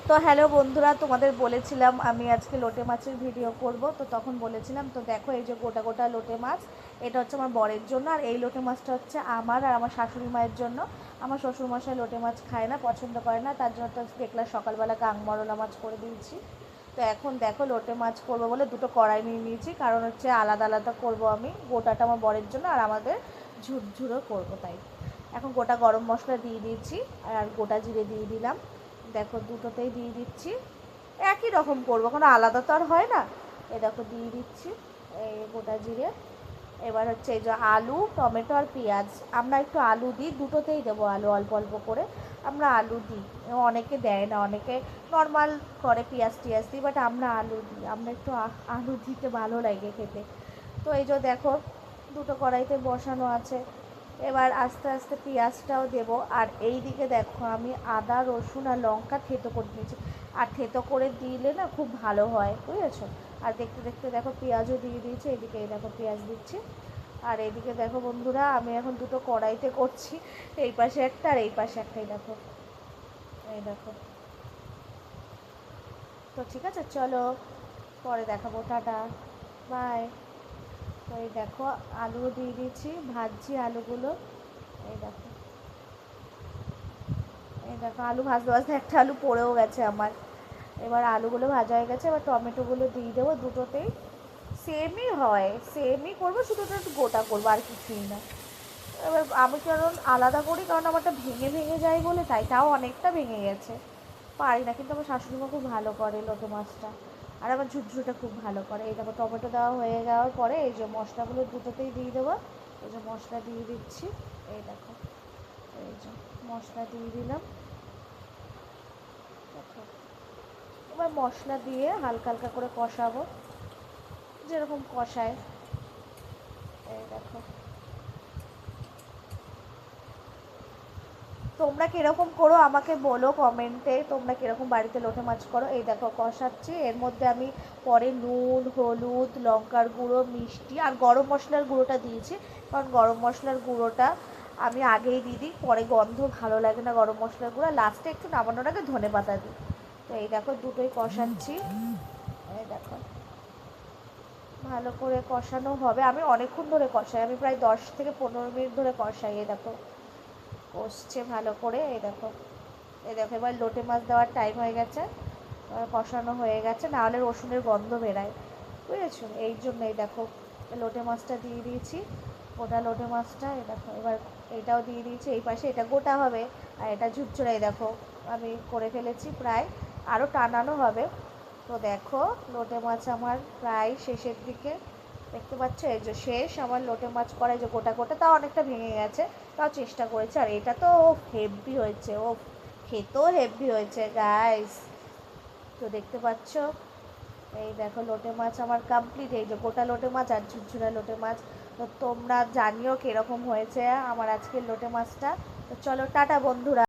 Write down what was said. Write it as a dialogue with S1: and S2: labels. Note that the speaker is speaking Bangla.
S1: তো হ্যালো বন্ধুরা, তোমাদের বলেছিলাম আমি আজকে লোটে মাছের ভিডিও করব। তো তখন বলেছিলাম, তো দেখো এই যে গোটা গোটা লোটে মাছ, এটা হচ্ছে আমার বরের জন্য। আর এই লোটে মাছটা হচ্ছে আমার আর আমার শাশুড়ি মায়ের জন্য। আমার শ্বশুরমশাই লোটে মাছ খায় না, পছন্দ করে না, তার জন্য তো দেখলাম সকালবেলা কাঁকমরলা মাছ করে দিয়েছি। তো এখন দেখো লোটে মাছ করবো বলে দুটো কড়াই নিয়ে নিয়েছি, কারণ হচ্ছে আলাদা আলাদা করব আমি। গোটাটা আমার বরের জন্য আর আমাদের ঝুরঝুরো করবো তাই। এখন গোটা গরম মশলা দিয়ে দিয়েছি আর গোটা জিরে দিয়ে দিলাম। দেখো দুটোতেই দিয়ে দিচ্ছি, একই রকম করবো, কোনো আলাদা তো আর হয় না। এ দেখো দিয়ে দিচ্ছি এই গোটা জিরে। এবার হচ্ছে এই যে আলু, টমেটো আর পেঁয়াজ, আমরা একটু আলু দিই, দুটোতেই দেবো আলু অল্প অল্প করে। আমরা আলু দিই, অনেকে দেয় না, অনেকে নর্মাল করে পেঁয়াজ টিয়াজ দিই, বাট আমরা আলু দিই, আমরা একটু আলু দিতে ভালো লাগে খেতে। তো এই যে দেখো দুটো কড়াইতে বসানো আছে। এবার আস্তে আস্তে পেঁয়াজটাও দেবো। আর এই দিকে দেখো আমি আদা রসুন আর লঙ্কা থেতো করে নিয়েছি। আর থেতো করে দিলে না খুব ভালো হয়, বুঝেছো। আর দেখতে দেখতে দেখো পেঁয়াজও দিয়ে দিয়েছি, এদিকে এই দেখো পেঁয়াজ দিচ্ছি। আর এইদিকে দেখো বন্ধুরা, আমি এখন দুটো কড়াইতে করছি, এই পাশে একটা আর এই পাশে একটাই দেখো, এই দেখো। তো ঠিক আছে, চলো পরে দেখাবো, টাটা, বাই। তো এই দেখো আলুও দিয়ে দিয়েছি, ভাজছি আলুগুলো, এই দেখো। এই দেখো আলু ভাজতে ভাজতে একটা আলু পড়েও গেছে আমার। এবার আলুগুলো ভাজা হয়ে গেছে, এবার টমেটোগুলো দিয়ে দেবো দুটোতেই। সেমই হয়, সেমই করবো, শুধু ওটা একটু গোটা করবো আর কিছুই না। এবার আমি কারণ আলাদা করি, কারণ আমারটা ভেঙে ভেঙে যায় বলে, তাই তাও অনেকটা ভেঙে গেছে, পারি না। কিন্তু আমার শাশুড়ি মা খুব ভালো করে লোটে মাছটা, আর আমার ঝুরঝুরিটা খুব ভালো করে। এই দেখো টমেটো দেওয়া হয়ে যাওয়ার পরে এই যে মশলাগুলো দুটোতেই দিয়ে দেবো। এই যে মশলা দিয়ে দিচ্ছি, এই দেখো, এই যে মশলা দিয়ে দিলাম। দেখো এবার মশলা দিয়ে হালকা হালকা করে কষাবো, যেরকম কষায়। এই দেখো তোমরা কীরকম করো আমাকে বলো কমেন্টে, তোমরা কীরকম বাড়িতে লোটে মাছ করো। এই দেখো কষাচ্ছি, এর মধ্যে আমি পরে নুন হলুদ লঙ্কার গুঁড়ো মিষ্টি আর গরম মশলার গুঁড়োটা দিয়েছি, কারণ গরম মশলার গুঁড়োটা আমি আগেই দিয়ে দিই, পরে গন্ধ ভালো লাগে না গরম মশলার গুঁড়ো, লাস্টে একটু নামানোর আগে ধনে পাতা দিই। তো এই দেখো দুটোই কষাচ্ছি, এই দেখো ভালো করে কষানো হবে। আমি অনেকক্ষণ ধরে কষাই, আমি প্রায় 10 থেকে 15 মিনিট ধরে কষাই। এই দেখো কষছে ভালো করে, এই দেখো। এই দেখো এবার লোটে মাছ দেওয়ার টাইম হয়ে গেছে, কষানো হয়ে গেছে, নাহলে রসুনের গন্ধ বেরায়, বুঝেছো। এই জন্য এই দেখো লোটে মাছটা দিয়ে দিয়েছি, গোটা লোটে মাছটা। এই দেখো এবার এইটাও দিয়ে দিয়েছি, এই পাশে এটা গোটা হবে আর এটা ঝুরঝুরে। এই দেখো আমি করে ফেলেছি প্রায়, আরও টানানো হবে। তো দেখো লোটে মাছ আমার প্রায় শেষের দিকে, দেখতে পাচ্ছ এই যে শেষ আমার লোটে মাছ করা। এই যে গোটা গোটা, তাও অনেকটা ভেঙে গেছে, তাও চেষ্টা করেছে। আর এটা তো হেভি হয়েছে, ও খেতেও হেভি হয়েছে গাইস। তো দেখতে পাচ্ছ এই দেখো লোটে মাছ আমার কমপ্লিট, এই যে গোটা লোটে মাছ আর ঝুরঝুরা লোটে মাছ। তো তোমরা জানিও কীরকম হয়েছে আমার আজকের লোটে মাছটা। তো চলো টাটা বন্ধুরা।